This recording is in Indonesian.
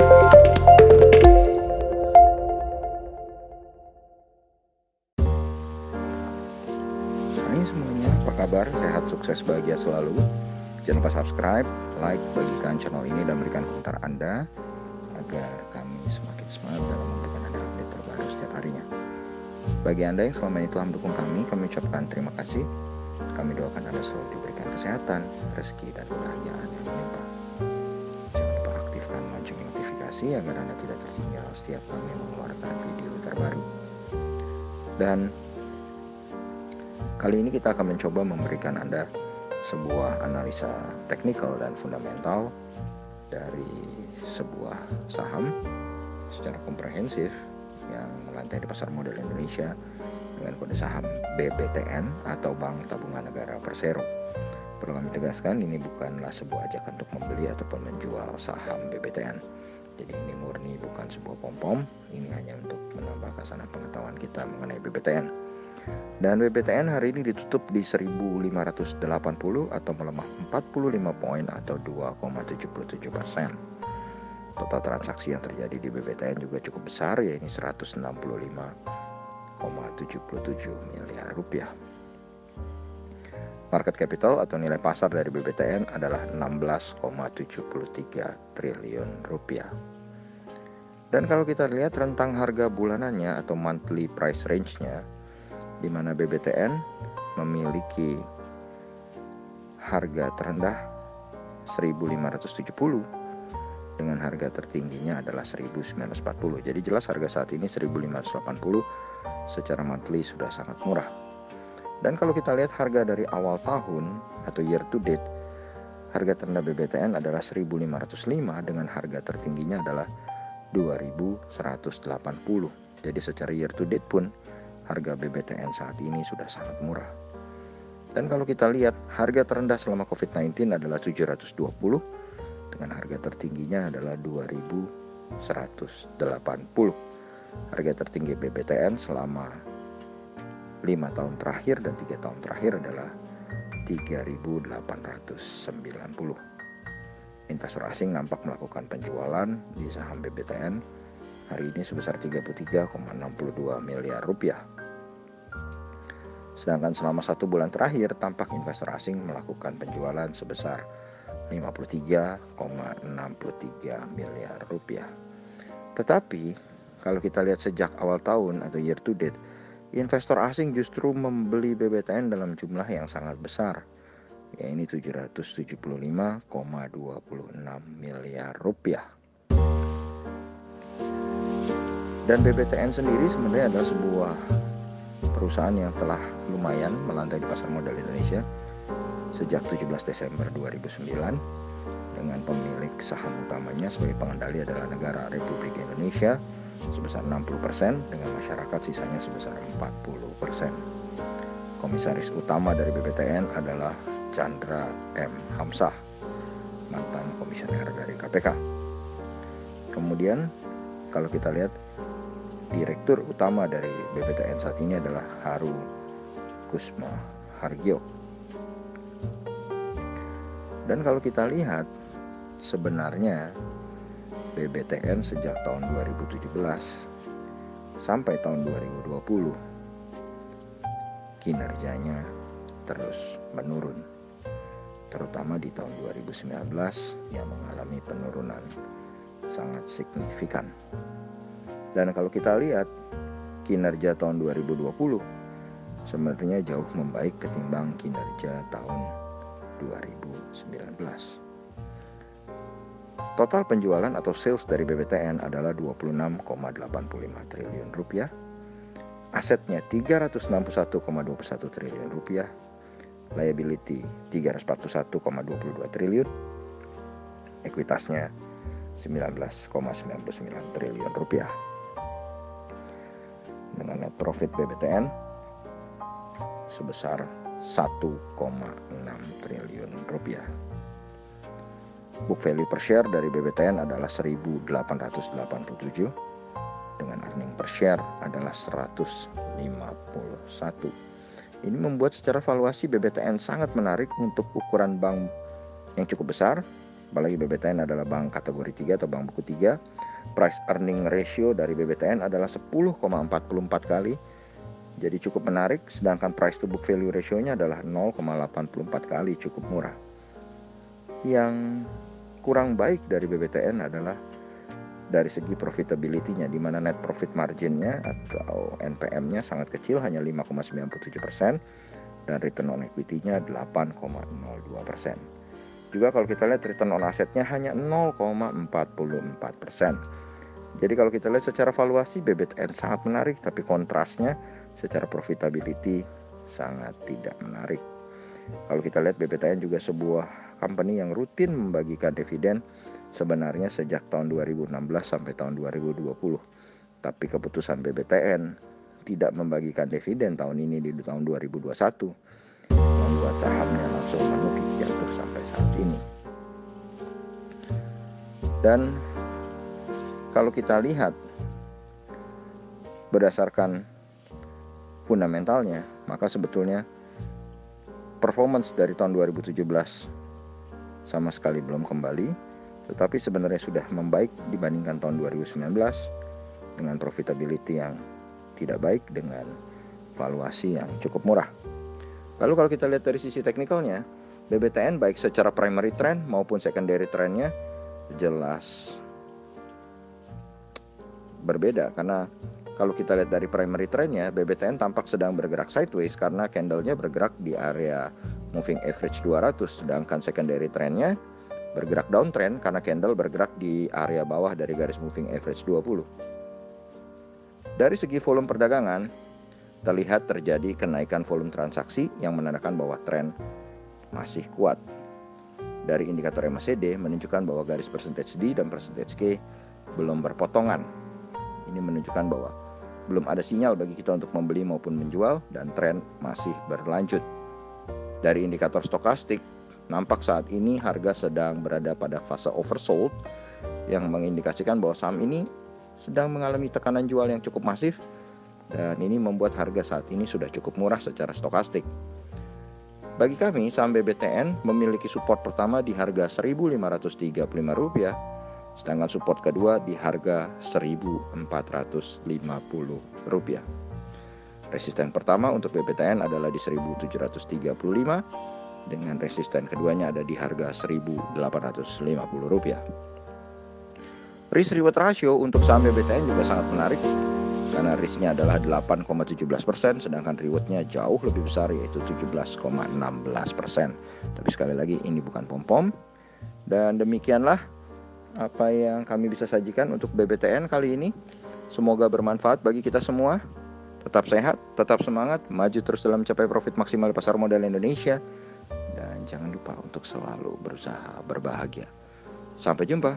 Hai semuanya, apa kabar? Sehat, sukses, bahagia selalu. Jangan lupa subscribe, like, bagikan channel ini dan berikan komentar Anda agar kami semakin semangat dalam memberikan Anda update terbaru setiap harinya. Bagi Anda yang selama ini telah mendukung kami ucapkan terima kasih. Kami doakan Anda selalu diberikan kesehatan, rezeki, dan kebahagiaan yang melimpah. Jangan lupa aktifkan lonceng notifikasi agar Anda tidak tertinggal setiap kami mengeluarkan video terbaru. Dan kali ini kita akan mencoba memberikan Anda sebuah analisa teknikal dan fundamental dari sebuah saham secara komprehensif yang melantai di pasar modal Indonesia dengan kode saham BBTN atau Bank Tabungan Negara Persero. Perlu kami tegaskan, ini bukanlah sebuah ajakan untuk membeli ataupun menjual saham BBTN. Jadi ini murni bukan sebuah pom-pom, ini hanya untuk menambah khasanah pengetahuan kita mengenai BBTN. Dan BBTN hari ini ditutup di 1580 atau melemah 45 poin atau 2,77%. Total transaksi yang terjadi di BBTN juga cukup besar, yaitu 165,77 miliar rupiah. Market capital atau nilai pasar dari BBTN adalah 16,73 triliun rupiah. Dan kalau kita lihat rentang harga bulanannya atau monthly price range-nya, di mana BBTN memiliki harga terendah 1.570 dengan harga tertingginya adalah 1.940. Jadi jelas harga saat ini 1.580 secara monthly sudah sangat murah. Dan kalau kita lihat harga dari awal tahun atau year to date, harga terendah BBTN adalah 1.505 dengan harga tertingginya adalah 2.180. Jadi secara year to date pun harga BBTN saat ini sudah sangat murah. Dan kalau kita lihat harga terendah selama COVID-19 adalah 720 dengan harga tertingginya adalah 2180. Harga tertinggi BBTN selama 5 tahun terakhir dan 3 tahun terakhir adalah 3.890. Investor asing nampak melakukan penjualan di saham BBTN hari ini sebesar 33,62 miliar rupiah. Sedangkan selama 1 bulan terakhir tampak investor asing melakukan penjualan sebesar 53,63 miliar rupiah. Tetapi kalau kita lihat sejak awal tahun atau year to date, investor asing justru membeli BBTN dalam jumlah yang sangat besar, yaitu 775,26 miliar rupiah. Dan BBTN sendiri sebenarnya adalah sebuah perusahaan yang telah lumayan melantai di pasar modal Indonesia sejak 17 Desember 2009 dengan pemilik saham utamanya sebagai pengendali adalah negara Republik Indonesia sebesar 60% dengan masyarakat sisanya sebesar 40%. Komisaris utama dari BBTN adalah Chandra M. Hamzah, mantan komisioner dari KPK. Kemudian kalau kita lihat direktur utama dari BBTN saat ini adalah Haru Kusma Hargyo. Dan kalau kita lihat sebenarnya BBTN sejak tahun 2017 sampai tahun 2020 kinerjanya terus menurun, terutama di tahun 2019 yang mengalami penurunan sangat signifikan. Dan kalau kita lihat kinerja tahun 2020 sebenarnya jauh membaik ketimbang kinerja tahun 2019. Total penjualan atau sales dari BBTN adalah 26,85 triliun rupiah. Asetnya 361,21 triliun rupiah. Liability 341,22 triliun. Ekuitasnya 19,99 triliun rupiah. Dengan net profit BBTN sebesar 1,6 triliun rupiah. Book value per share dari BBTN adalah 1.887 dengan earning per share adalah 151. Ini membuat secara valuasi BBTN sangat menarik untuk ukuran bank yang cukup besar apalagi BBTN adalah bank kategori 3 atau bank buku 3. Price earning ratio dari BBTN adalah 10,44 kali. Jadi cukup menarik, sedangkan price to book value ratio-nya adalah 0,84 kali, cukup murah. Yang kurang baik dari BBTN adalah dari segi profitability-nya, di mana net profit margin-nya atau NPM-nya sangat kecil, hanya 5,97%, dan return on equity-nya 8,02%. Juga kalau kita lihat return on asset-nya hanya 0,44%. Jadi kalau kita lihat secara valuasi, BBTN sangat menarik, tapi kontrasnya secara profitability sangat tidak menarik. Kalau kita lihat, BBTN juga sebuah company yang rutin membagikan dividen sebenarnya sejak tahun 2016 sampai tahun 2020. Tapi keputusan BBTN tidak membagikan dividen tahun ini di tahun 2021 membuat sahamnya langsung menukik jatuh sampai saat ini. Dan kalau kita lihat berdasarkan fundamentalnya, maka sebetulnya performance dari tahun 2017 sama sekali belum kembali, tetapi sebenarnya sudah membaik dibandingkan tahun 2019 dengan profitability yang tidak baik, dengan valuasi yang cukup murah. Lalu kalau kita lihat dari sisi teknikalnya, BBTN baik secara primary trend maupun secondary trendnya jelas berbeda, karena kalau kita lihat dari primary trendnya, BBTN tampak sedang bergerak sideways karena candlenya bergerak di area moving average 200, sedangkan secondary trendnya bergerak downtrend karena candle bergerak di area bawah dari garis moving average 20. Dari segi volume perdagangan, terlihat terjadi kenaikan volume transaksi yang menandakan bahwa tren masih kuat. Dari indikator MACD menunjukkan bahwa garis percentage D dan percentage K belum berpotongan. Ini menunjukkan bahwa belum ada sinyal bagi kita untuk membeli maupun menjual, dan tren masih berlanjut. Dari indikator stokastik, nampak saat ini harga sedang berada pada fase oversold yang mengindikasikan bahwa saham ini sedang mengalami tekanan jual yang cukup masif, dan ini membuat harga saat ini sudah cukup murah secara stokastik. Bagi kami, saham BBTN memiliki support pertama di harga Rp1.535, sedangkan support kedua di harga Rp1.450. Resisten pertama untuk BBTN adalah di Rp1.735, dengan resisten keduanya ada di harga Rp1.850. Risk reward ratio untuk saham BBTN juga sangat menarik, karena risknya adalah 8,17%, sedangkan rewardnya jauh lebih besar, yaitu 17,16%. Tapi sekali lagi, ini bukan pom-pom. Dan demikianlah apa yang kami bisa sajikan untuk BBTN kali ini. Semoga bermanfaat bagi kita semua. Tetap sehat, tetap semangat, maju terus dalam mencapai profit maksimal di pasar modal Indonesia. Dan jangan lupa untuk selalu berusaha berbahagia. Sampai jumpa.